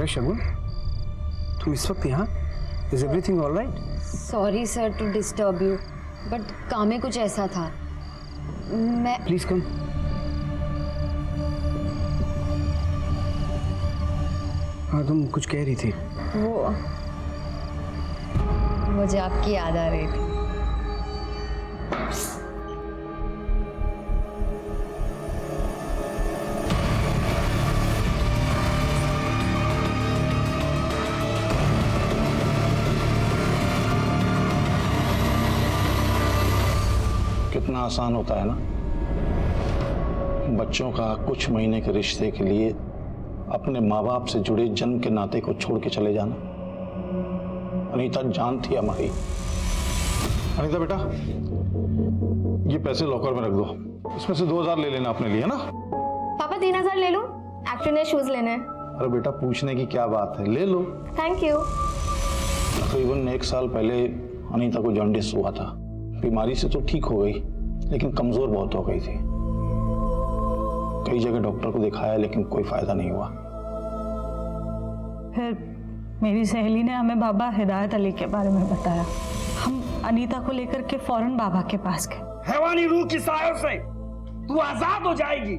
अरे शगुन, तुम इस वक्त यहाँ? Is everything all right? Sorry sir to disturb you, but काम में कुछ ऐसा था। मैं प्लीज कम। हाँ, तुम कुछ कह रही थी। वो मुझे आपकी याद आ रही थी। कितना आसान होता है ना बच्चों का कुछ महीने के रिश्ते के लिए अपने माँ बाप से जुड़े जन्म के नाते को छोड़ के चले जाना। अनीता जान थी हमारी। अनीता बेटा, ये पैसे लॉकर में रख दो, इसमें से 2000 ले लेना अपने लिए, है ना? पापा 3000 ले लूं? एक्चुअली मुझे शूज लेने हैं। अरे बेटा, पूछने की क्या बात है, ले लो। Thank you. तकरीबन 1 साल पहले अनीता को जॉन्डिस हुआ था। बीमारी से तो ठीक हो गई, लेकिन कमजोर बहुत हो गई थी। कई जगह डॉक्टर को दिखाया, लेकिन कोई फायदा नहीं हुआ। फिर मेरी सहेली ने हमें बाबा हिदायत अली के बारे में बताया। हम अनीता को लेकर के फौरन बाबा के पास गए। हैवानी रूह की सायों से तू आजाद हो जाएगी।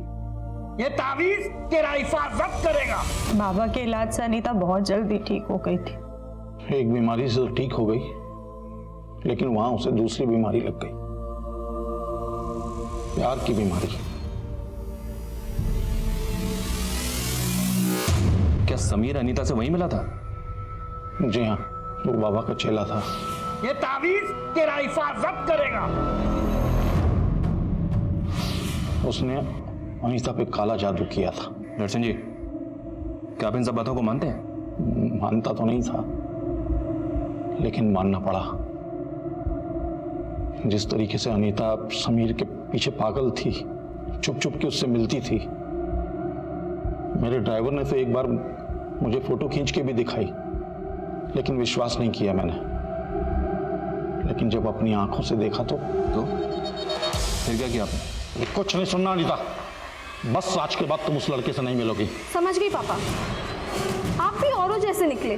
ये तावीज तेरा हिफाजत करेगा। बाबा के इलाज से अनीता बहुत जल्दी ठीक हो गई थी। एक बीमारी से तो ठीक हो गई, लेकिन वहां उसे दूसरी बीमारी लग गई, प्यार की बीमारी। क्या समीर अनीता से वहीं मिला था? जी हाँ, वो बाबा का चेला था। ये तावीज तेरा हिफाजत करेगा। उसने अनीता पे काला जादू किया था। दर्शन जी, क्या आप इन सब बातों को मानते हैं? मानता तो नहीं था, लेकिन मानना पड़ा। जिस तरीके से अनीता समीर के पीछे पागल थी, चुप चुप के उससे मिलती थी। मेरे ड्राइवर ने तो एक बार मुझे फोटो खींच के भी दिखाई, लेकिन विश्वास नहीं किया मैंने। लेकिन जब अपनी आंखों से देखा तो फिर क्या किया आपने? कुछ नहीं सुनना अनीता, बस आज के बाद तुम उस लड़के से नहीं मिलोगी। समझ गई पापा, आप भी औरों जैसे निकले,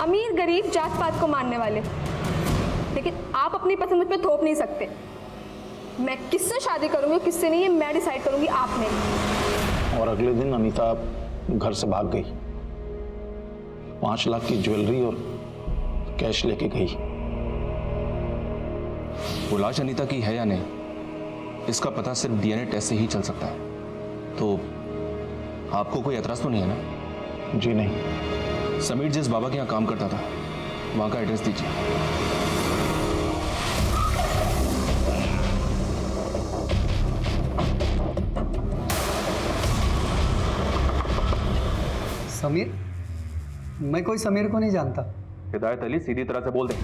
अमीर गरीब जात पात को मानने वाले। लेकिन आप अपनी पसंद मुझ पे थोप नहीं सकते। मैं किससे शादी करूंगी किससे नहीं, ये मैं डिसाइड करूंगी, आप नहीं। और अगले दिन अनीता घर से भाग गई। 5 लाख की ज्वेलरी और कैश लेके गई। वो लाश अनीता की है या नहीं, इसका पता सिर्फ डीएनए टेस्ट से ही चल सकता है। तो आपको कोई एतराज तो नहीं है ना? जी नहीं। समीर जिस बाबा के यहाँ काम करता था, वहां का एड्रेस दीजिए। समीर? मैं कोई समीर को नहीं जानता। हिदायत अली, सीधी तरह से बोल दे,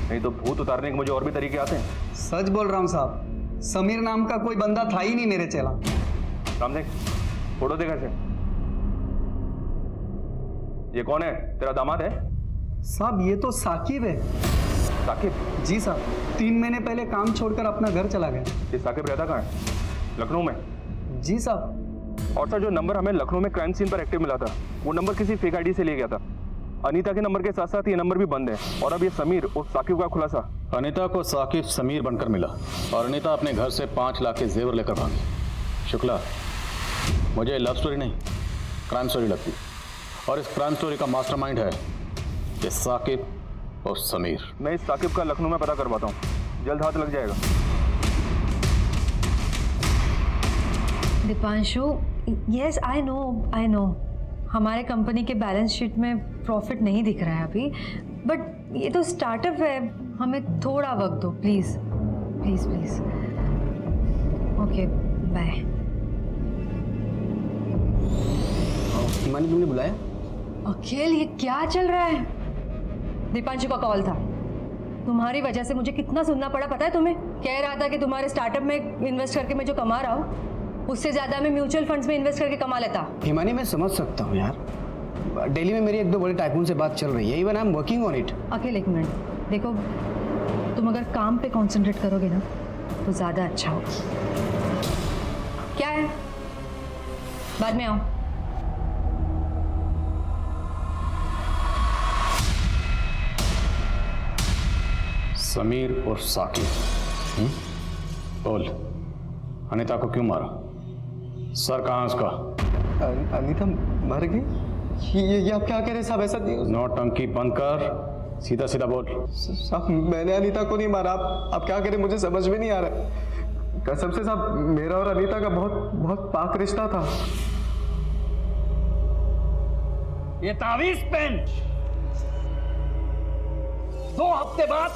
नहीं तो भूत उतारने के मुझे और भी तरीके आते हैं। सच बोल रहा हूँ साहब, समीर नाम का कोई बंदा था ही नहीं मेरे चेला। राम देख, फोटो देखा से। ये कौन है? तेरा दामाद है? साहब ये तो साकिब है। साकिब? जी साहब, 3 महीने पहले काम छोड़कर अपना घर चला गया। ये साकिब रहता कहाँ है? लखनऊ में? जी साहब। और सर, जो नंबर हमें लखनऊ में क्राइम सीन पर एक्टिव मिला था, वो नंबर किसी फेक आईडी से लिया गया था। अनीता के नंबर के साथ साथ ये नंबर भी बंद है। और अब ये समीर और साकिब का खुलासा। अनीता को साकिब समीर बनकर मिला और अनीता अपने घर से 5 लाख के जेवर लेकर भागी। शुक्ला, मुझे लव स्टोरी नहीं, क्राइम स्टोरी लगती। और इस क्राइम स्टोरी का मास्टरमाइंड है ये साकिब और समीर। मैं इस साकिब का लखनऊ में पता करवाता हूँ, जल्द हाथ लग जाएगा। दीपांशु, यस आई नो हमारे कंपनी के बैलेंस शीट में प्रॉफिट नहीं दिख रहा है अभी, बट ये तो स्टार्टअप है, हमें थोड़ा वक्त दो please please please. Okay bye. मैंने तुमने बुलाया? अखिल, ये क्या चल रहा है? दीपांशु का कॉल था। तुम्हारी वजह से मुझे कितना सुनना पड़ा पता है तुम्हें? कह रहा था कि तुम्हारे स्टार्टअप में इन्वेस्ट करके मैं जो कमा रहा हूँ उससे ज्यादा मैं म्यूचुअल फंड्स में इन्वेस्ट करके कमा लेता। हिमानी, मैं समझ सकता हूँ यार, दिल्ली में मेरी 1-2 बड़े टाइकून से बात चल रही है। Even I am working on it. Akhil एक मिनट देखो, तुम अगर काम पे कंसंट्रेट करोगे ना तो ज्यादा अच्छा होगा। क्या है? बाद में आओ। समीर और साकिब। बोल, अनीता को क्यों मारा? सर कहाँ है उसका? अनीता मर गई? ये आप क्या कह रहे हैं साहब? ऐसा नहीं। नौटंकी बंद कर, सीधा सीधा बोल। साहब मैंने अनीता को नहीं मारा। आप क्या कह रहे हैं? मुझे समझ में नहीं आ रहा। कसम से साहब, मेरा और अनीता का बहुत बहुत पाक रिश्ता था। ये तावीज पेन 2 हफ्ते बाद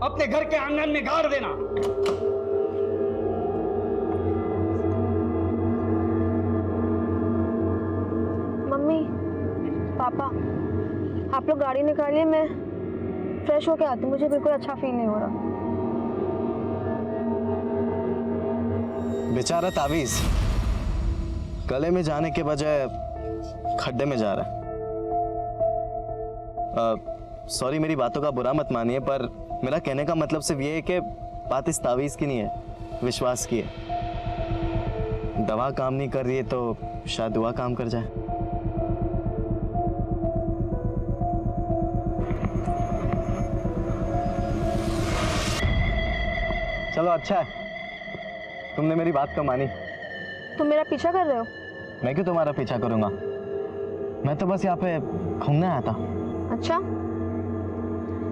अपने घर के आंगन में गाड़ देना। मम्मी, पापा, आप लोग गाड़ी निकालिए, मैं फ्रेश होके आती हूँ। मुझे बिल्कुल अच्छा फील नहीं हो रहा। बेचारा तावीज गले में जाने के बजाय खड्डे में जा रहा है। सॉरी, मेरी बातों का बुरा मत मानिए, पर मेरा कहने का मतलब सिर्फ ये है कि बात इस तावीज की नहीं है, विश्वास की है। दवा काम नहीं कर रही है तो शायद दुआ काम कर जाए। चलो अच्छा है, तुमने मेरी बात तो मानी। तुम मेरा पीछा कर रहे हो? मैं क्यों तुम्हारा पीछा करूंगा? मैं तो बस यहाँ पे घूमने आया था। अच्छा,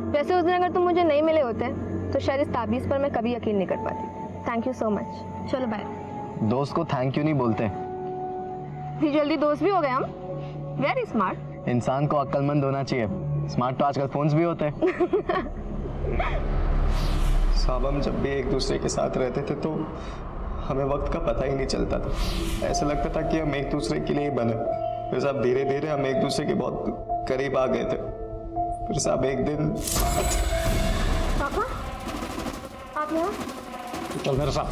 वैसे उस दिन अगर तुम मुझे नहीं मिले होते तो शायद इस ताबीज़ पर मैं कभी यकीन नहीं कर पाती। Thank you so much. चलो बाय। दोस्त को थैंक यू नहीं बोलते। इतनी जल्दी दोस्त भी हो गए हम? Very smart. इंसान को अक्लमंद होना चाहिए। स्मार्ट तो आजकल फोन्स भी होते हैं। साहब, हम जब भी एक दूसरे के साथ रहते थे तो हमें वक्त का पता ही नहीं चलता था। ऐसा लगता था कि हम एक दूसरे के लिए ही बने। फिर साहब धीरे धीरे हम एक दूसरे के बहुत करीब आ गए थे। फिर साहब एक दिन। पापा, आप यहाँ? चल मेरे साथ।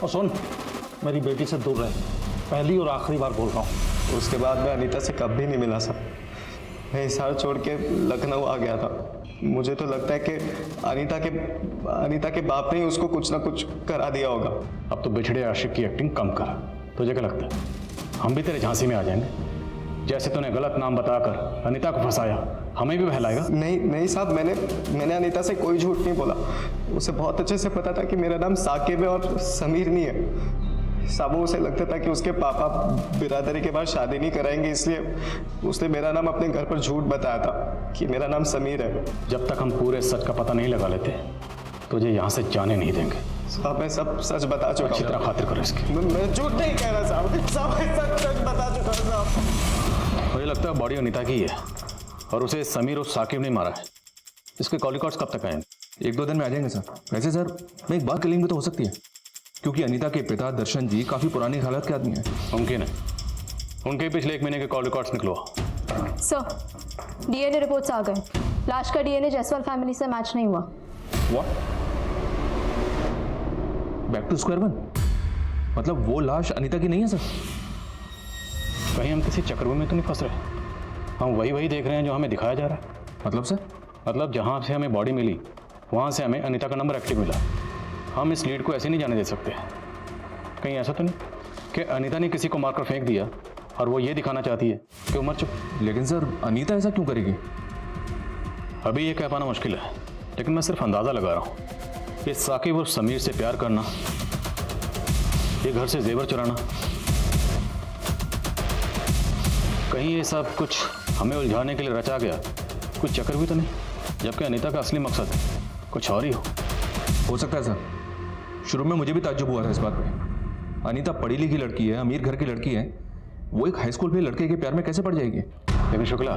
और सुन, मेरी बेटी से दूर रहे, पहली और आखिरी बार बोल रहा हूँ। उसके बाद मैं अनीता से कभी नहीं मिला साहब। मैं हिसार छोड़ के लखनऊ आ गया था। मुझे तो लगता है कि अनीता के बाप ने ही उसको कुछ ना कुछ करा दिया होगा। अब तो बिछड़े आशिक की एक्टिंग कम कर। तुझे क्या लगता है हम भी तेरे झांसी में आ जाएंगे? जैसे तूने गलत नाम बताकर अनीता को फंसाया, हमें भी बहलाएगा? नहीं साहब, मैंने अनीता से कोई झूठ नहीं बोला। उसे बहुत अच्छे से पता था कि मेरा नाम साकिब है और समीर नहीं है। साहब उसे लगता था कि उसके पापा बिरादरी के बाद शादी नहीं कराएंगे, इसलिए उसने मेरा नाम अपने घर पर झूठ बताया था कि मेरा नाम समीर है। जब तक हम पूरे सच का पता नहीं लगा लेते तुझे यहाँ से जाने नहीं देंगे। साहब मैं सब सच बता चुका हूँ। अच्छी तरह खातिर करो इसकी। मैं झूठ नहीं कह रहा साहब। मैं सच बता चुका हूँ साहब। मुझे लगता है बॉडी अनीता की है और उसे समीर और साकिब ने मारा है। इसके कॉल रिकॉर्ड्स कब तक आएंगे? 1-2 दिन में आ जाएंगे सर। वैसे सर, मैं एक बात क्लेम भी तो हो सकती है, क्योंकि अनीता के पिता दर्शन जी काफी पुरानी हालत के आदमी हैं। मुमकिन है। उनके पिछले 1 महीने के कॉल रिकॉर्ड्स निकलवा। सर, डीएनए रिपोर्ट्स आ गए। लाश का डीएनए जायसवाल फैमिली से मैच नहीं हुआ। What? Back to square one? मतलब वो लाश अनीता की नहीं है सर? कहीं हम किसी चक्रव्यूह में तो नहीं फंस रहे? हम वही देख रहे हैं जो हमें दिखाया जा रहा है। मतलब सर? मतलब जहाँ से हमें बॉडी मिली वहाँ से हमें अनीता का नंबर एक्टिव मिला। हम इस लीड को ऐसे नहीं जाने दे सकते। कहीं ऐसा तो नहीं कि अनीता ने किसी को मारकर फेंक दिया और वो ये दिखाना चाहती है कि वो मर चुकी? लेकिन सर, अनीता ऐसा क्यों करेगी? अभी ये कह पाना मुश्किल है, लेकिन मैं सिर्फ अंदाज़ा लगा रहा हूँ कि साकिब और समीर से प्यार करना, ये घर से जेवर चुराना, कहीं ये सब कुछ हमें उलझाने के लिए रचा गया कुछ चक्कर भी तो नहीं, जबकि अनीता का असली मकसद कुछ और ही हो सकता है सर। शुरू में मुझे भी ताज्जुब हुआ था इस बात पे। अनीता पढ़ी लिखी लड़की है, अमीर घर की लड़की है, वो एक हाई स्कूल पे लड़के के प्यार में कैसे पड़ जाएगी? लेकिन शुक्ला,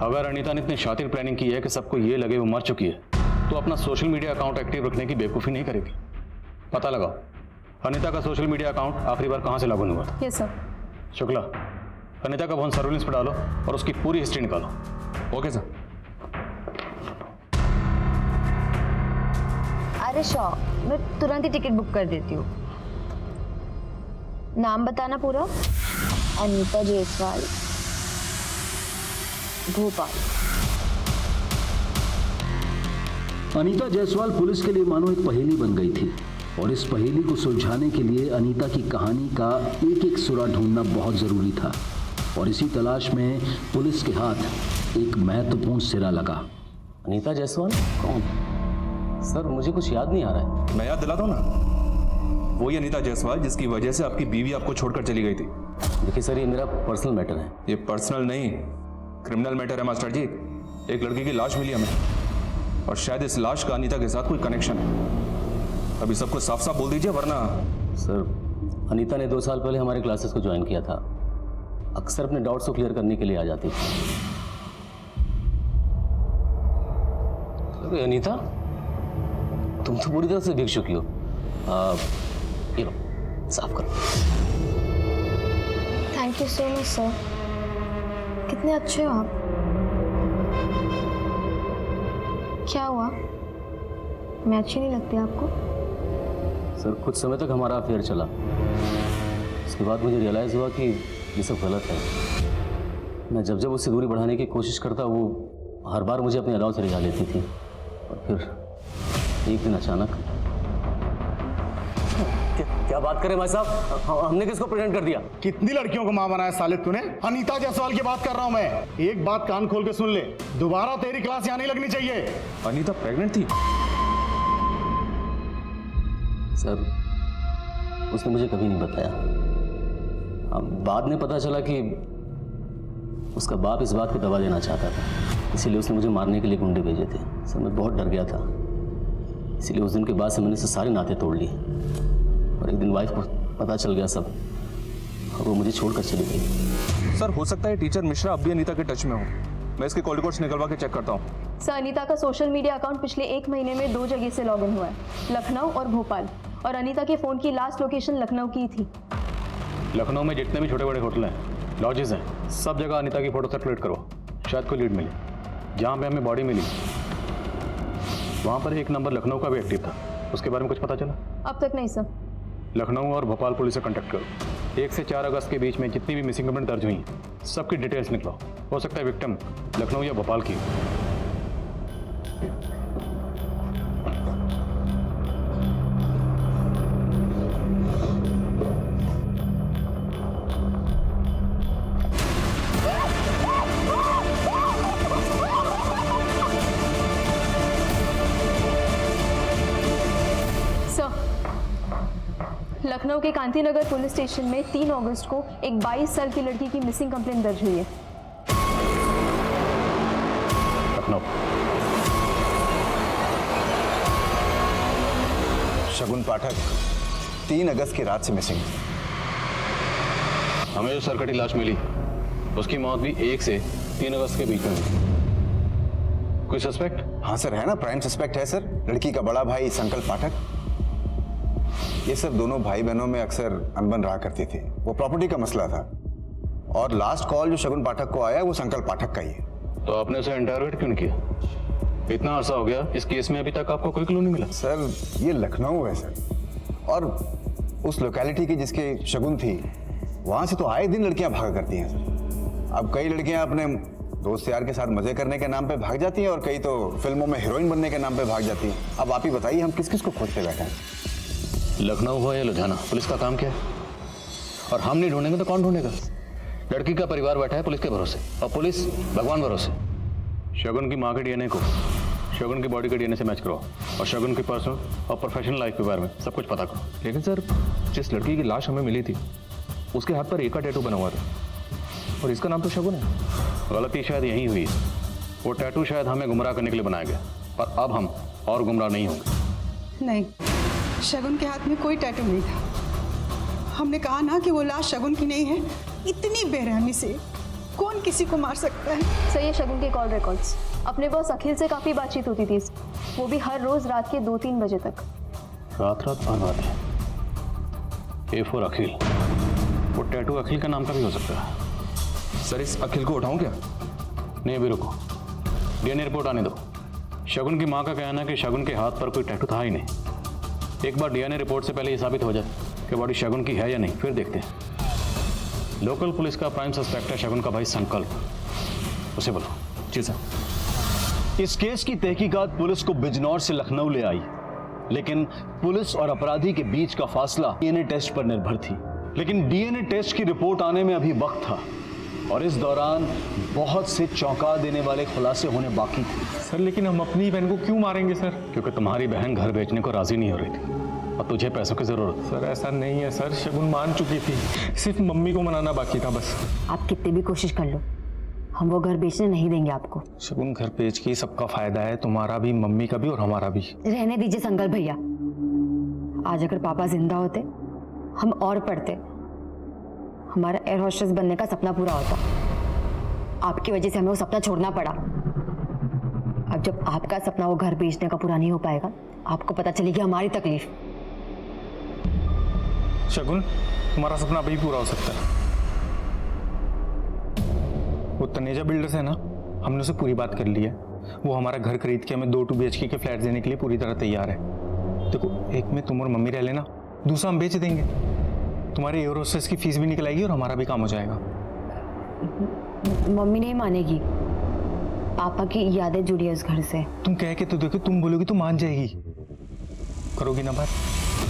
अगर अनीता ने इतनी शातिर प्लानिंग की है कि सबको ये लगे वो मर चुकी है, तो अपना सोशल मीडिया अकाउंट एक्टिव रखने की बेवकूफ़ी नहीं करेगी। पता लगाओ अनीता का सोशल मीडिया अकाउंट आखिरी बार कहाँ से लॉगिन हुआ था। Yes sir. शुक्ला, अनीता का फोन सर्विलेंस पर डालो और उसकी पूरी हिस्ट्री निकालो। Okay sir. अरे शॉ, मैं तुरंत ही टिकट बुक कर देती हूँ। नाम बताना पूरा? अनीता जायसवाल, भोपाल। अनीता जायसवाल पुलिस के लिए मानो एक पहेली बन गई थी और इस पहेली को सुलझाने के लिए अनीता की कहानी का एक एक सुरा ढूंढना बहुत जरूरी था और इसी तलाश में पुलिस के हाथ एक महत्वपूर्ण सिरा लगा। अनीता जायसवाल कौन? सर मुझे कुछ याद नहीं आ रहा है। मैं याद दिलाता हूँ ना, वही अनीता जायसवाल जिसकी वजह से आपकी बीवी आपको छोड़कर चली गई थी। देखिए सर, ये मेरा पर्सनल मैटर है। ये पर्सनल नहीं, क्रिमिनल मैटर है मास्टर जी। एक लड़की की लाश मिली हमें और शायद इस लाश का अनीता के साथ कोई कनेक्शन है। अभी सबको साफ साफ बोल दीजिए वरना। सर अनीता ने 2 साल पहले हमारे क्लासेस को ज्वाइन किया था। अक्सर अपने डाउट्स को क्लियर करने के लिए आ जाती थी। अरे अनीता, तुम तो पूरी तरह से भीग चुकी हो। ये लो, साफ करो। Thank you so much sir, कितने अच्छे हो आप। क्या हुआ, मैं अच्छी नहीं लगती आपको? सर कुछ समय तक हमारा अफेयर चला, उसके बाद मुझे रियलाइज़ हुआ कि ये सब गलत है। मैं जब जब उससे दूरी बढ़ाने की कोशिश करता, वो हर बार मुझे अपने अलाव से रिझा लेती थी। और फिर एक दिन अचानक। क्या बात करें भाई साहब, हमने किसको प्रेजेंट कर दिया? कितनी लड़कियों को मां बनाया साले तूने? अनीता जायसवाल की बात कर रहा हूं मैं। एक बात कान खोल के सुन ले, दोबारा तेरी क्लास यहाँ नहीं लगनी चाहिए। अनीता प्रेग्नेंट थी? सर उसने मुझे कभी नहीं बताया। अब बाद में पता चला कि उसका बाप इस बात को दबा देना चाहता था, इसीलिए उसने मुझे मारने के लिए गुंडे भेजे थे। सर मैं बहुत डर गया था, इसीलिए उस दिन के बाद से मैंने सारे नाते तोड़ लिए। और एक दिन वाइफ को पता चल गया सब, और वो मुझे छोड़कर चली गई। सर हो सकता है टीचर मिश्रा अब भी अनीता के टच में हो। मैं इसके कॉल रिकॉर्ड्स निकलवा के चेक करता हूँ। सर अनीता का सोशल मीडिया अकाउंट पिछले 1 महीने में 2 जगह से लॉगिन हुआ है, लखनऊ और भोपाल। और अनीता के फ़ोन की लास्ट लोकेशन लखनऊ की थी। लखनऊ में जितने भी छोटे बड़े होटल हैं, लॉजेस हैं, सब जगह अनीता की फोटो सर्कुलेट करो। शायद कोई लीड मिले। जहाँ पे हमें बॉडी मिली वहाँ पर एक नंबर लखनऊ का भी एक्टिव था। उसके बारे में कुछ पता चला? अब तक नहीं सर। लखनऊ और भोपाल पुलिस से कांटेक्ट करो। 1 से 4 अगस्त के बीच में जितनी भी मिसिंग कंप्लेंट दर्ज हुई सबकी डिटेल्स निकलो। हो सकता है विक्टिम लखनऊ या भोपाल की। लखनऊ के कांतीनगर पुलिस स्टेशन में 3 अगस्त को एक 22 साल की लड़की की मिसिंग कंप्लेंट दर्ज हुई है। लखनऊ। शगुन पाठक 3 अगस्त की रात से मिसिंग। हमें जो सरकटी लाश मिली उसकी मौत भी 1 से 3 अगस्त के बीच में हुई। कोई सस्पेक्ट? हाँ सर, है ना, प्राइम सस्पेक्ट है सर। लड़की का बड़ा भाई संकल्प पाठक। ये सब दोनों भाई बहनों में अक्सर अनबन रहा करती थी। वो प्रॉपर्टी का मसला था। और लास्ट कॉल जो शगुन पाठक को आया वो संकल्प पाठक का ही है। तो आपने उसे इंटरोगेट क्यों नहीं किया? इतना अरसा हो गया इस केस में, अभी तक आपको कोई क्लू नहीं मिला? सर ये लखनऊ है सर, और उस लोकेलिटी की जिसकी शगुन थी वहाँ से तो आए दिन लड़कियाँ भागा करती हैं सर। अब कई लड़कियाँ अपने दोस्त यार के साथ मजे करने के नाम पे भाग जाती हैं, और कई तो फिल्मों में हीरोइन बनने के नाम पे भाग जाती हैं। अब आप ही बताइए, हम किस किस को खोजते बैठे हैं? लखनऊ हो या लुधियाना, पुलिस का काम क्या है? और हम नहीं ढूंढेंगे तो कौन ढूंढेगा? लड़की का परिवार बैठा है पुलिस के भरोसे, और पुलिस भगवान भरोसे। शगुन की माँ के डीएनए को शगुन की बॉडी के डीएनए से मैच करो, और शगुन की पर्सनल और प्रोफेशनल लाइफ के बारे में सब कुछ पता करो। लेकिन सर जिस लड़की की लाश हमें मिली थी उसके हाथ पर एक का टैटू बना हुआ था, और इसका नाम तो शगुन है। गलती शायद यही हुई है। वो टैटू शायद हमें गुमराह करने के लिए बनाया गया, पर अब हम और गुमराह नहीं होंगे। नहीं, शगुन के हाथ में कोई टैटू नहीं था। हमने कहा ना कि वो लाश शगुन की नहीं है। इतनी बेरहमी से कौन किसी को मार सकता है? सर ये शगुन के कॉल रिकॉर्ड्स। अपने बॉस अखिल से काफ़ी बातचीत होती थी, वो भी हर रोज़ रात के 2-3 बजे तक। रात बार बात है। A4 अखिल, वो टैटू अखिल का नाम का भी हो सकता है। सर इस अखिल को उठाऊं क्या? नहीं अभी रुको, डीएनए रिपोर्ट आने दो। शगुन की माँ का कहना है कि शगुन के हाथ पर कोई टैटू था ही नहीं। एक बार डीएनए रिपोर्ट से पहले ये साबित हो जाए कि बॉडी शगुन की है या नहीं, फिर देखते हैं। लोकल पुलिस का प्राइम सस्पेक्ट है शगुन का भाई संकल्प, उसे बोलो। जी सर। इस केस की तहकीकात पुलिस को बिजनौर से लखनऊ ले आई, लेकिन पुलिस और अपराधी के बीच का फासला डीएनए टेस्ट पर निर्भर थी। लेकिन डीएनए टेस्ट की रिपोर्ट आने में अभी वक्त था, और इस दौरान बहुत से चौंका देने वाले खुलासे होने बाकी थे। सर लेकिन हम अपनी बहन को क्यों मारेंगे सर? क्योंकि तुम्हारी बहन घर बेचने को राजी नहीं हो रही थी और तुझे पैसों की जरूरत। सर ऐसा नहीं है सर, शगुन मान चुकी थी, सिर्फ मम्मी को मनाना बाकी था बस। आप कितनी भी कोशिश कर लो, हम वो घर बेचने नहीं देंगे आपको। शगुन घर बेच के ही सबका फायदा है, तुम्हारा भी, मम्मी का भी और हमारा भी। रहने दीजिए संकल्प भैया, आज अगर पापा जिंदा होते हम और पढ़ते, हमारा एयर होस्टेस बनने का सपना पूरा होता। आपकी वजह से हमें वो सपना छोड़ना पड़ा। अब जब आपका सपना वो घर बेचने का पूरा नहीं हो पाएगा, आपको पता चलेगी हमारी तकलीफ। शगुन तुम्हारा सपना अभी पूरा हो सकता है। वो तनेजा बिल्डर्स है ना, हमने उसे पूरी बात कर ली है। वो हमारा घर खरीद के हमें 2 2 BHK के फ्लैट देने के लिए पूरी तरह तैयार है। देखो, एक में तुम और मम्मी रह लेना, दूसरा हम बेच देंगे। तुम्हारे एयर होस्टेस की फीस भी निकल आएगी और हमारा भी काम हो जाएगा। मम्मी नहीं मानेगी, पापा की यादें जुड़ी है उस घर से। तुम कह के तो देखो, तुम बोलोगी तो मान जाएगी। करोगी ना बात?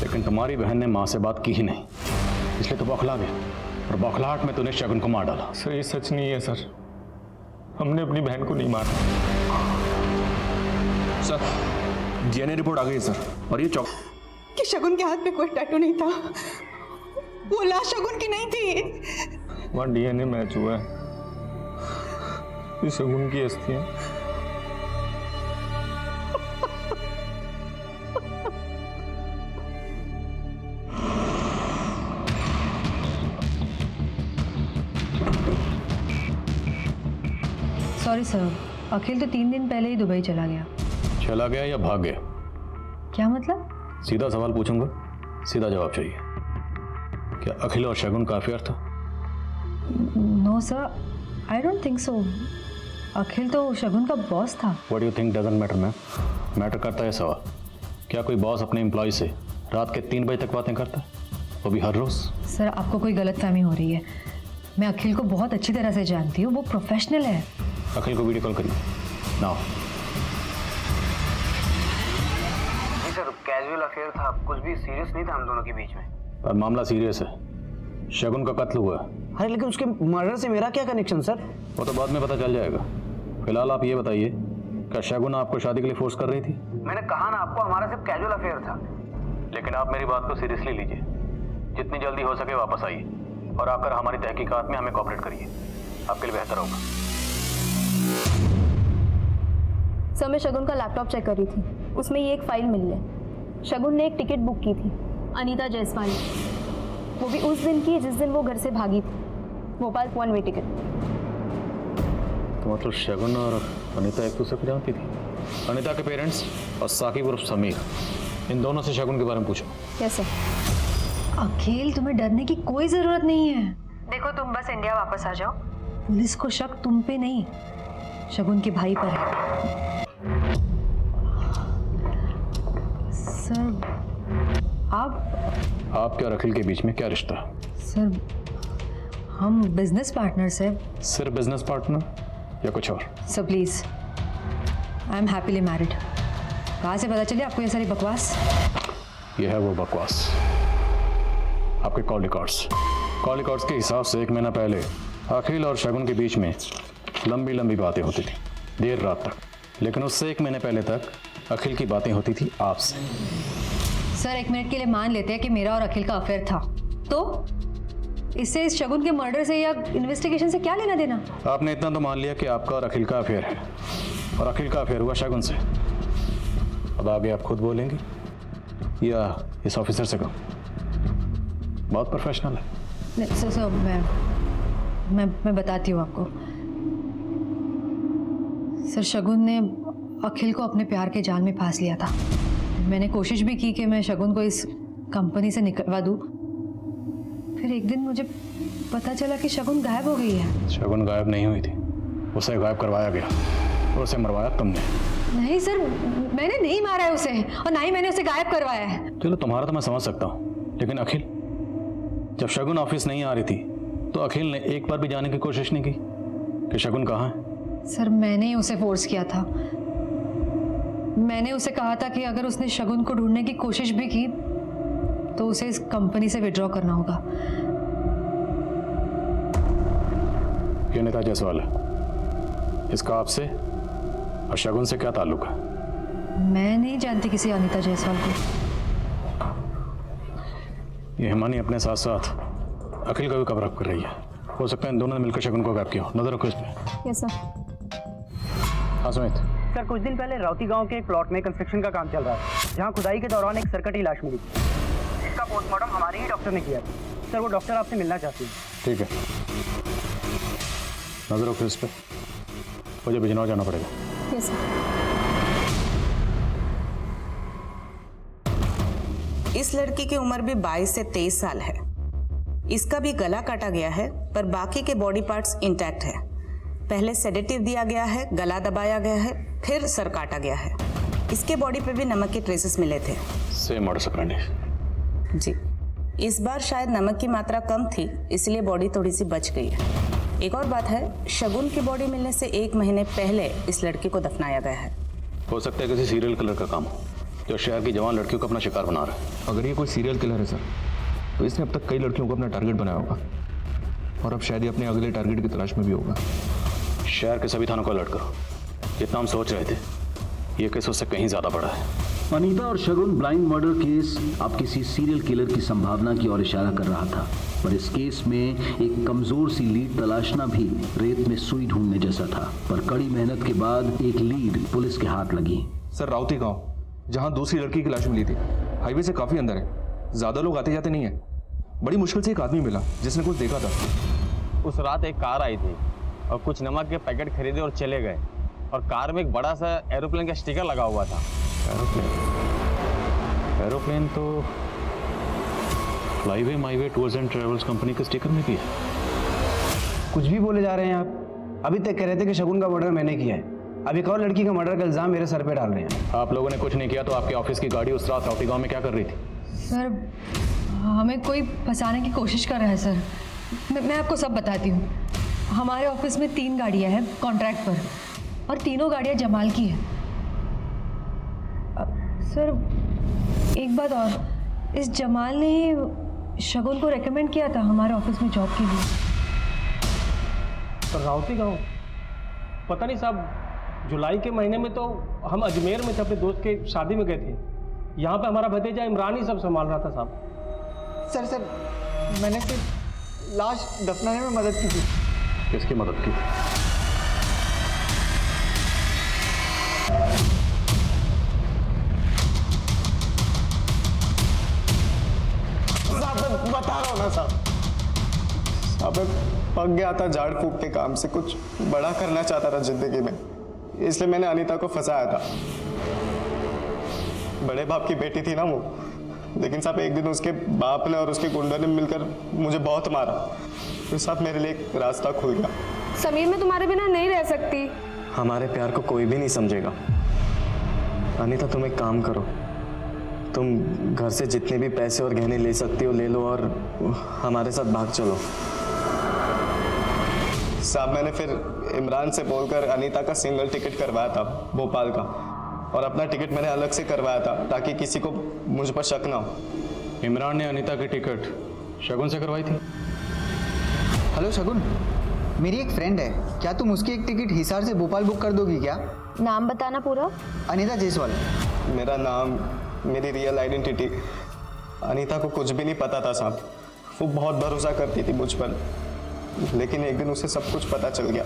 लेकिन तुम्हारी बहन ने माँ से बात की ही नहीं, इसलिए तो बौखला गया और बौखलाहट में तूने शगुन को मार डाला। सर ये सच नहीं है सर, हमने अपनी बहन को नहीं मारा। सर DNA रिपोर्ट आ गई है सर, और ये चौक कि शगुन के हाथ में कोई टैटू नहीं था, वो लाश शगुन की नहीं थी। वहाँ DNA मैच हुआ है, ये शगुन की अस्थि है। सॉरी सर, अखिल तो 3 दिन पहले ही दुबई चला गया। चला गया या भाग गया? क्या मतलब? सीधा सवाल पूछूंगा, सीधा जवाब चाहिए। क्या अखिल और शगुन का अफेयर था? No sir, I don't think so. Akhil तो शगुन का बॉस था। What you think doesn't matter ma'am. Matter करता है सवाल, क्या कोई बॉस अपने एम्प्लॉय से रात के 3 बजे तक बातें करता है, वो भी हर रोज? सर आपको कोई गलतफहमी हो रही है। मैं अखिल को बहुत अच्छी तरह से जानती हूँ, वो प्रोफेशनल है। अखिल को वीडियो कॉल करिए नाउ। सर कैजुअल अफेयर था, कुछ भी सीरियस नहीं था हम दोनों के बीच में। पर मामला सीरियस है, शगुन का कत्ल हुआ है। अरे लेकिन उसके मर्डर से मेरा क्या कनेक्शन सर? वो तो बाद में पता चल जाएगा। फिलहाल आप ये बताइए, क्या शगुन आपको शादी के लिए फोर्स कर रही थी? मैंने कहा ना आपको, हमारा सिर्फ कैजुअल अफेयर था। लेकिन आप मेरी बात को सीरियसली लीजिए, जितनी जल्दी हो सके वापस आइए और आकर हमारी तहकीकात में हमें कोऑपरेट करिए, आपके लिए बेहतर होगा। सर मैं शगुन का लैपटॉप चेक कर रही थी, उसमें ये एक फाइल मिली है। शगुन ने एक टिकट बुक की थी अनीता जायसवाल, वो भी उस दिन की जिस दिन वो घर से भागी थी, भोपाल 1 वे टिकट। तो मतलब शगुन और अनीता एक दूसरे को जानती थी? अनीता के पेरेंट्स और साकिब उर्फ समीर, इन दोनों से शगुन के बारे में पूछो। Yes sir. अखिल तुम्हें डरने की कोई जरूरत नहीं है। देखो तुम बस इंडिया वापस आ जाओ। पुलिस को शक तुम पे नहीं, शगुन के भाई पर है। सर आपके और अखिल के बीच में क्या रिश्ता है? सर हम बिजनेस पार्टनर्स हैं। सिर्फ बिजनेस पार्टनर या कुछ और? Sir please, I am happily married. कहाँ से पता चले आपको ये सारी बकवास? ये है वो बकवास, आपके कॉल रिकॉर्ड्स के हिसाब से 1 महीना पहले अखिल और शगुन के बीच में लंबी लंबी बातें होती थी, देर रात तक। लेकिन उससे 1 महीने पहले तक अखिल की बातें होती थी आपसे। सर 1 मिनट के लिए मान लेते हैं कि मेरा और अखिल का अफेयर था, तो इससे इस शगुन के मर्डर से या इन्वेस्टिगेशन से क्या लेना देना? आपने इतना तो मान लिया कि आपका और अखिल का अफेयर है, और अखिल का अफेयर हुआ शगुन से। अब आगे आप खुद बोलेंगे या इस ऑफिसर से कहो? बहुत प्रोफेशनल है। सर मैं बताती हूँ आपको। सर शगुन ने अखिल को अपने प्यार के जाल में फांस लिया था। मैंने कोशिश भी की कि मैं शगुन को इस कंपनी से निकलवा दूँ। फिर एक दिन मुझे पता चला कि शगुन गायब हो गई है। शगुन गायब नहीं हुई थी, उसे गायब करवाया गया और उसे मरवाया तुमने। नहीं सर, मैंने नहीं मारा है उसे, और ना ही मैंने उसे गायब करवाया है। चलो तुम्हारा तो मैं समझ सकता हूँ, लेकिन अखिल, जब शगुन ऑफिस नहीं आ रही थी तो अखिल ने एक बार भी जाने की कोशिश नहीं की कि शगुन कहाँ है? सर मैंने ही उसे फोर्स किया था। मैंने उसे कहा था कि अगर उसने शगुन को ढूंढने की कोशिश भी की तो उसे इस कंपनी से विड्रॉ करना होगा। ये अनीता जायसवाल है। इसका आपसे और शगुन से क्या ताल्लुक है? मैं नहीं जानती किसी अनीता जायसवाल को। ये हिमानी अपने साथ साथ अखिल का भी कवर अप कर रही है। हो सकता है इन दोनों ने मिलकर शगुन को गैप किया। नजर रखो इस पे। Yes sir. हाँ सुमित। सर कुछ दिन पहले राउती गांव के एक प्लॉट में कंस्ट्रक्शन का काम चल रहा था, जहां खुदाई के दौरान एक सरकटी लाश मिली। इसका पोस्टमार्टम हमारे ही डॉक्टर ने किया था। सर वो डॉक्टर आपसे मिलना चाहती है। ठीक है, नजर रखो इस पे। मुझे बिजनौर जाना पड़ेगा। Yes sir. इस लड़की की उम्र भी 22 से 23 साल है। इसका भी गला काटा गया है, पर बाकी के बॉडी पार्ट्स इंटैक्ट है। पहले सेडेटिव दिया गया है, गला दबाया गया है, फिर सर काटा गया है। इसके बॉडी पे भी नमक के ट्रेसेस मिले थे। Same murder operandi. जी, इस बार शायद नमक की मात्रा कम थी, इसलिए बॉडी थोड़ी सी बच गई है। एक और बात है, शगुन की बॉडी मिलने से 1 महीने पहले इस लड़की को दफनाया गया है। हो सकता है किसी सीरियल किलर का काम हो, जो शहर की जवान लड़कियों को अपना शिकार बना रहा है। अगर ये कोई सीरियल किलर है सर, तो इसने अब तक कई लड़कियों को अपना टारगेट बनाया होगा, और अब शायद ये अपने अगले टारगेट की तलाश में भी होगा। शहर के सभी थानों को अलर्ट करो। जितना हम सोच रहे थे, ये केस उससे कहीं ज्यादा बड़ा है। अनीता और शगुन ब्लाइंड मर्डर केस अब किसी सीरियल किलर की संभावना की ओर इशारा कर रहा था, पर इस केस में एक कमजोर सी लीड तलाशना भी रेत में सुई ढूंढने जैसा था। पर कड़ी मेहनत के बाद एक लीड पुलिस के हाथ लगी। सर राउती गांव, जहां दूसरी लड़की की लाश मिली थी, हाईवे से काफी अंदर है। ज्यादा लोग आते जाते नहीं है। बड़ी मुश्किल से एक आदमी मिला जिसने कुछ देखा था। उस रात एक कार आई थी और कुछ नमक के पैकेट खरीदे और चले गए, और कार में एक बड़ा सा एरोप्लेन का स्टिकर लगा हुआ था। एरोप्लेन तो flyway myway tours and travels company के स्टिकर में भी है। कुछ भी बोले जा रहे हैं आप। अभी तक कह रहे थे कि शगुन का मर्डर मैंने किया है, अब एक और लड़की का मर्डर का इल्जाम मेरे सर पे डाल रहे हैं। आप लोगों ने कुछ नहीं किया तो आपके ऑफिस की गाड़ी उस रात राउती गांव में क्या कर रही थी? सर हमें कोई फंसाने की कोशिश कर रहा है सर। मैं आपको सब बताती हूँ। हमारे ऑफिस में 3 गाड़ियाँ हैं कॉन्ट्रैक्ट पर, और तीनों गाड़ियाँ जमाल की हैं। सर एक बात और, इस जमाल ने ही शगुन को रेकमेंड किया था हमारे ऑफिस में जॉब के लिए। तो राउती गाँव, पता नहीं साहब, जुलाई के महीने में तो हम अजमेर में थे, अपने दोस्त के शादी में गए थे। यहाँ पे हमारा भतीजा इमरान ही सब संभाल रहा था साहब। सर मैंने सिर्फ लाश दफनाने में मदद की थी। किसकी मदद की? साहब बता रहा हूँ ना साहब, पक गया था झाड़ फूक के काम से, कुछ बड़ा करना चाहता था जिंदगी में, इसलिए मैंने अनीता को फंसाया था। बड़े बाप की बेटी थी ना वो, लेकिन साहब एक दिन उसके बाप ने और उसके गुंडों ने मिलकर मुझे बहुत मारा, तो साहब मेरे लिए एक रास्ता खुल गया। समीर मैं तुम्हारे बिना नहीं रह सकती। हमारे प्यार को कोई भी नहीं समझेगा। अनीता तुम एक काम करो, तुम घर से जितने भी पैसे और गहने ले सकती हो ले लो और हमारे साथ भाग चलो। साहब मैंने फिर इमरान से बोलकर अनीता का सिंगल टिकट करवाया था भोपाल का, और अपना टिकट मैंने अलग से करवाया था ताकि किसी को मुझ पर शक ना हो। इमरान ने अनीता की टिकट शगुन से करवाई थी। हेलो शगुन, मेरी एक फ्रेंड है, क्या तुम उसकी एक टिकट हिसार से भोपाल बुक कर दोगी क्या? नाम बताना पूरा। अनीता जायसवाल। मेरा नाम, मेरी रियल आइडेंटिटी, अनीता को कुछ भी नहीं पता था साहब। वो बहुत भरोसा करती थी मुझ पर, लेकिन एक दिन उसे सब कुछ पता चल गया।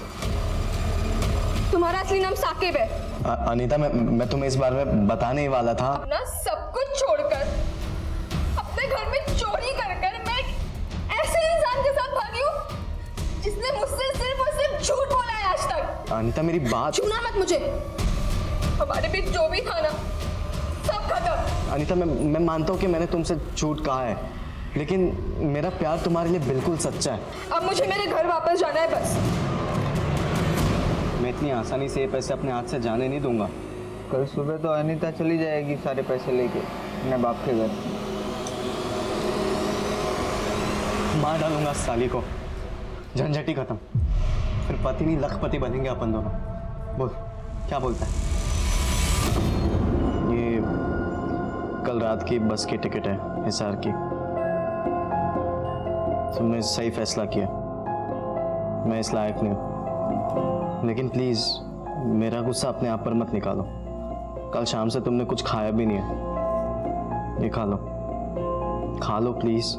तुम्हारा असली नाम साकिब है। अनीता मैं तुम्हें इस बारे में बताने ही वाला था। अपना सब कुछ छोड़कर अपने घर में चोरी कर मैं ऐसे इंसान के साथ भागी हूँ जिसने मुझसे सिर्फ और सिर्फ झूठ बोला है आज तक। अनीता मेरी बात। छूना मत मुझे, हमारे बीच जो भी था ना सब खत्म। अनीता मैं मानता हूँ कि मैंने तुमसे झूठ कहा है, लेकिन मेरा प्यार तुम्हारे लिए बिल्कुल सच्चा है। अब मुझे मेरे घर वापस जाना है बस। मैं इतनी आसानी से ये पैसे अपने हाथ से जाने नहीं दूंगा। कल सुबह तो अनीता चली जाएगी सारे पैसे लेके अपने बाप के घर। मार डालूंगा साली को, झंझट ही खत्म, फिर पति नहीं लखपति बनेंगे अपन दोनों। बोल क्या बोलता है? ये कल रात की बस की टिकट है हिसार की। तुमने सही फैसला किया, मैं इस लायक नहीं हूँ, लेकिन प्लीज़ मेरा गुस्सा अपने आप पर मत निकालो। कल शाम से तुमने कुछ खाया भी नहीं है, ये खा लो प्लीज़।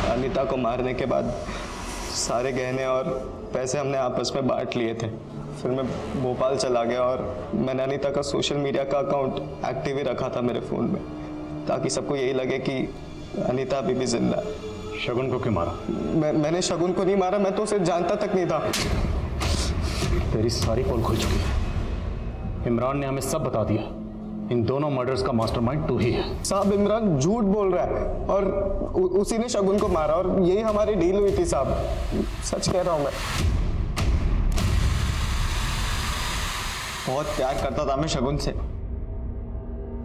अनीता को मारने के बाद सारे गहने और पैसे हमने आपस में बांट लिए थे। फिर मैं भोपाल चला गया और मैंने अनीता का सोशल मीडिया का अकाउंट एक्टिव ही रखा था मेरे फ़ोन में, ताकि सबको यही लगे कि अनीता अभी भी जिंदा है। शगुन को क्यों मारा? मैंने शगुन को नहीं मारा, मैं तो उसे जानता तक नहीं था। तेरी सारी पोल खुल चुकी है। इमरान ने हमें सब बता दिया। इन दोनों मर्डर्स का मास्टरमाइंड तू ही है। साहब इमरान झूठ बोल रहा है और उसी ने शगुन को मारा और यही हमारी डील हुई थी साहब, सच कह रहा हूं मैं। बहुत प्यार करता था मैं शगुन से,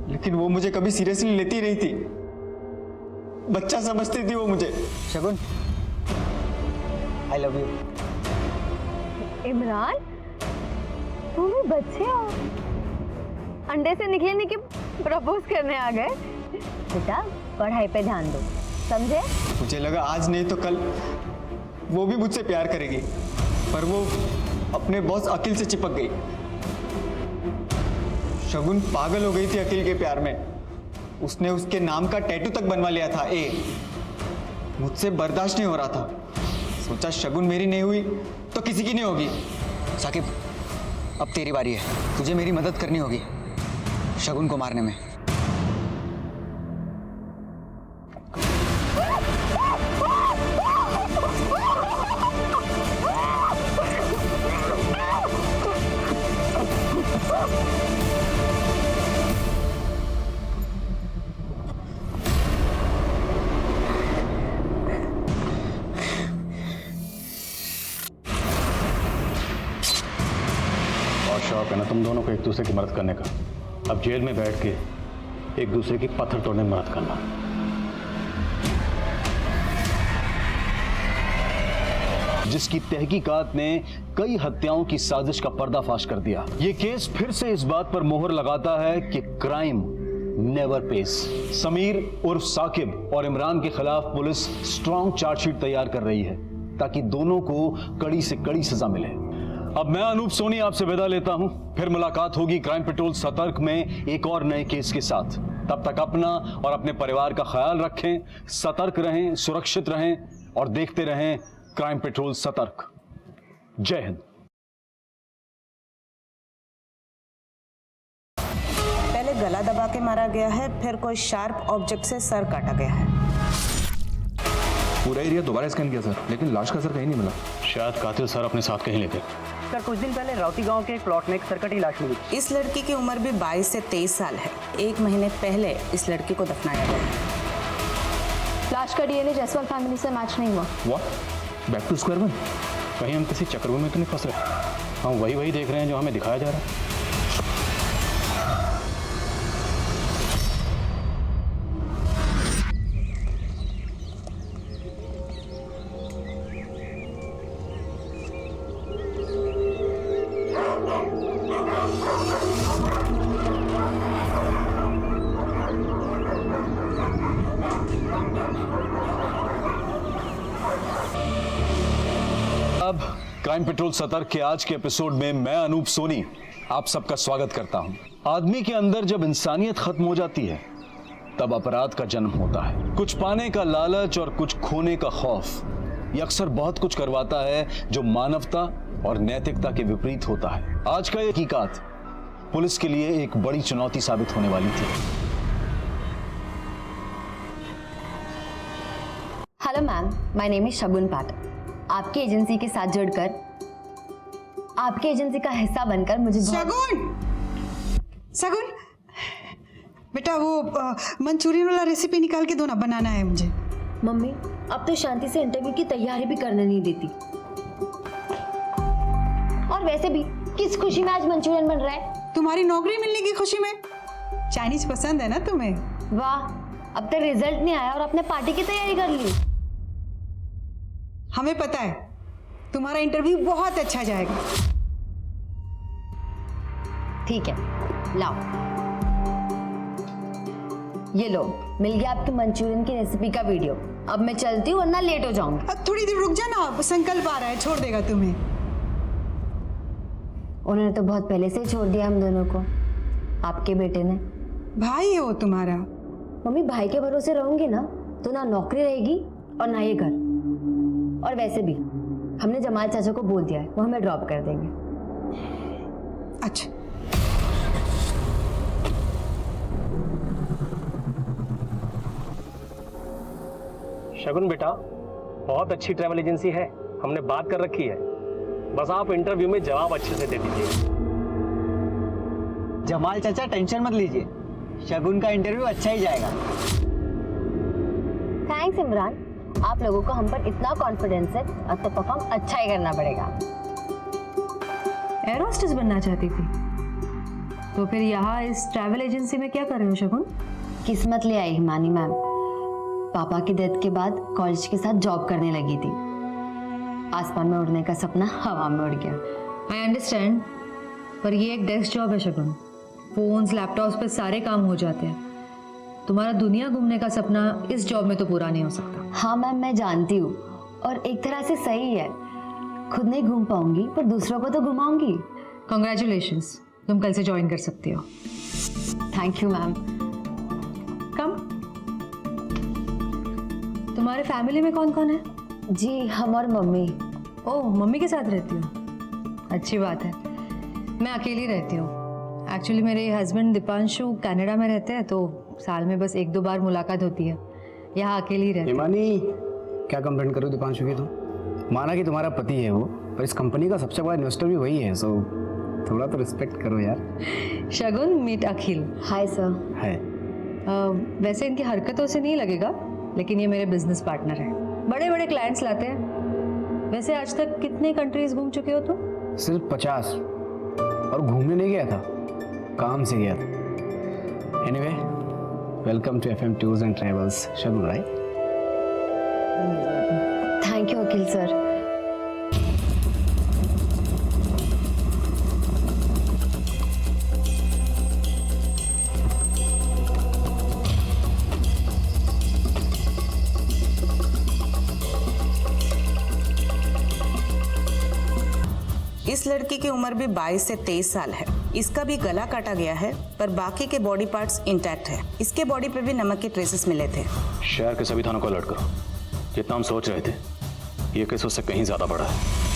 लेकिन वो मुझे कभी सीरियसली लेती नहीं थी, बच्चा समझती थी वो मुझे। शगुन, आई लव यू। इमरान, तुम भी बच्चे हो, अंडे से निकले नहीं कि प्रपोज करने आ गए। बेटा पढ़ाई पे ध्यान दो, समझे? मुझे लगा आज नहीं तो कल वो भी मुझसे प्यार करेगी, पर वो अपने बॉस अखिल से चिपक गई। शगुन पागल हो गई थी अखिल के प्यार में, उसने उसके नाम का टैटू तक बनवा लिया था ए। मुझसे बर्दाश्त नहीं हो रहा था, सोचा शगुन मेरी नहीं हुई तो किसी की नहीं होगी। साकिब, अब तेरी बारी है, तुझे मेरी मदद करनी होगी शगुन को मारने में। और शौक है ना तुम दोनों को एक दूसरे की मदद करने का। अब जेल में बैठ के एक दूसरे की पत्थर तोड़ने में मदद करना। जिसकी तहकीकात ने कई हत्याओं की साजिश का पर्दाफाश कर दिया। ये केस फिर से इस बात पर मोहर लगाता है कि क्राइम नेवर पेस। समीर उर्फ साकिब और इमरान के खिलाफ पुलिस स्ट्रॉन्ग चार्जशीट तैयार कर रही है ताकि दोनों को कड़ी से कड़ी सजा मिले। अब मैं अनूप सोनी आपसे विदा लेता हूं, फिर मुलाकात होगी क्राइम पेट्रोल सतर्क में एक और नए केस के साथ। तब तक अपना और अपने परिवार का ख्याल रखें, सतर्क रहें, सुरक्षित रहें और देखते रहें क्राइम पेट्रोल सतर्क। जय हिंद। पहले गला दबा के मारा गया है, फिर कोई शार्प ऑब्जेक्ट से सर काटा गया है। पूरा एरिया दोबारा स्कैन किया सर, लेकिन लाश का सर कहीं नहीं मिला। शायद कातिल सर अपने साथ कहीं ले गए। सर, कुछ दिन पहले राउती गांव के एक प्लॉट में एक सरकटी लाश मिली। इस लड़की की उम्र भी 22 से 23 साल है। 1 महीने पहले इस लड़की को दफनाया गया है। लाश का डीएनए जायसवाल फैमिली से मैच नहीं हुआ। What? Back to square one? कहीं हम किसी चक्रव्यूह में तो नहीं फंस रहे? हम वही देख रहे हैं जो हमें दिखाया जा रहा है। अब क्राइम पेट्रोल सतर्क के आज के एपिसोड में मैं अनूप सोनी आप सबका स्वागत करता हूं। आदमी के अंदर जब इंसानियत खत्म हो जाती है तब अपराध का जन्म होता है। कुछ पाने का लालच और कुछ खोने का खौफ ये अक्सर बहुत कुछ करवाता है जो मानवता और नैतिकता के विपरीत होता है। आज का ये हकीकत पुलिस के लिए एक बड़ी चुनौती साबित होने वाली थी। Hello ma'am, my name is Shagun Pathak. आपकी एजेंसी के साथ जुड़कर, आपकी एजेंसी का हिस्सा बनकर मुझे शगुन, शगुन, बेटा वो मंचूरियन वाला रेसिपी निकाल के दो ना, बनाना है मुझे। मम्मी अब तो शांति से इंटरव्यू की तैयारी भी करने नहीं देती। और वैसे भी किस खुशी में आज मंचूरियन बन रहा है? तुम्हारी नौकरी मिलने की खुशी में। चाइनीज पसंद है ना तुम्हें? वाह, अब तक रिजल्ट नहीं आया और आपने पार्टी की तैयारी कर ली। हमें पता है तुम्हारा इंटरव्यू बहुत अच्छा जाएगा। ठीक है, लाओ ये लो, मिल गया आपके मंचूरियन की रेसिपी का वीडियो। अब मैं चलती हूँ वरना लेट हो जाऊंगी। अब थोड़ी देर रुक जाना, संकल्प आ रहा है, छोड़ देगा तुम्हें। उन्होंने तो बहुत पहले से ही छोड़ दिया हम दोनों को, आपके बेटे ने। भाई है वो तुम्हारा। मम्मी भाई के भरोसे रहूंगी ना तो ना नौकरी रहेगी और ना ये घर। और वैसे भी हमने जमाल चाचा को बोल दिया है, वो हमें ड्रॉप कर देंगे। अच्छा, शगुन बेटा, बहुत अच्छी ट्रैवल एजेंसी है, हमने बात कर रखी है। बस आप इंटरव्यू में जवाब अच्छे से दे दीजिए। जमाल चाचा टेंशन मत लीजिए, शगुन का इंटरव्यू अच्छा ही जाएगा। थैंक्स इमरान, आप लोगों को हम पर इतना कॉन्फिडेंस है, अब तो परफॉर्म अच्छा ही करना पड़ेगा। एयर होस्टेस बनना चाहती थी तो फिर यहाँ इस ट्रैवल एजेंसी में क्या कर रहे हो शगुन? किस्मत ले आई हिमानी मैम। पापा की डेथ के बाद कॉलेज के साथ जॉब करने लगी थी। आसमान में उड़ने का सपना हवा में उड़ गया। आई अंडरस्टैंड, पर ये एक डेस्क जॉब है शगुन। फोन्स लैपटॉप्स पे सारे काम हो जाते हैं। तुम्हारा दुनिया घूमने का सपना इस जॉब में तो पूरा नहीं हो सकता। हाँ मैम, मैं जानती हूँ, और एक तरह से सही है। खुद नहीं घूम पाऊंगी पर दूसरों को तो घुमाऊंगी। कॉन्ग्रेचुलेशंस, तुम कल से ज्वाइन कर सकती हो। Thank you ma'am. कम, तुम्हारे फैमिली में कौन कौन है? जी हम और मम्मी। ओह, मम्मी के साथ रहती हो, अच्छी बात है। मैं अकेली रहती हूँ। एक्चुअली मेरे हस्बैंड दीपांशु कनाडा में रहते हैं, तो साल में बस 1-2 बार मुलाकात होती है। यहाँ अकेली रहती हूँ। हिमानी, क्या कंप्लेंट करो दीपांशु की? तो माना कि तुम्हारा पति है वो, पर इस कंपनी का सबसे बड़ा इन्वेस्टर भी वही है, सो थोड़ा तो रिस्पेक्ट करो यार। Shagun, meet Akhil. Hi sir. है वैसे इनकी हरकतों से नहीं लगेगा, लेकिन ये मेरे बिजनेस पार्टनर हैं। बड़े बड़े क्लाइंट्स लाते हैं। वैसे आज तक कितने कंट्रीज घूम चुके हो तुम? सिर्फ 50, और घूमने नहीं गया था, काम से गया था। Anyway, welcome to FM tours and travels Shagun, right? Thank you Akhil sir. इस लड़की की उम्र भी 22 से 23 साल है। इसका भी गला काटा गया है, पर बाकी के बॉडी पार्ट्स इंटैक्ट है। इसके बॉडी पे भी नमक के ट्रेसेस मिले थे। शहर के सभी थानों को अलर्ट करो। जितना हम सोच रहे थे, ये केस उससे कहीं ज्यादा बड़ा है।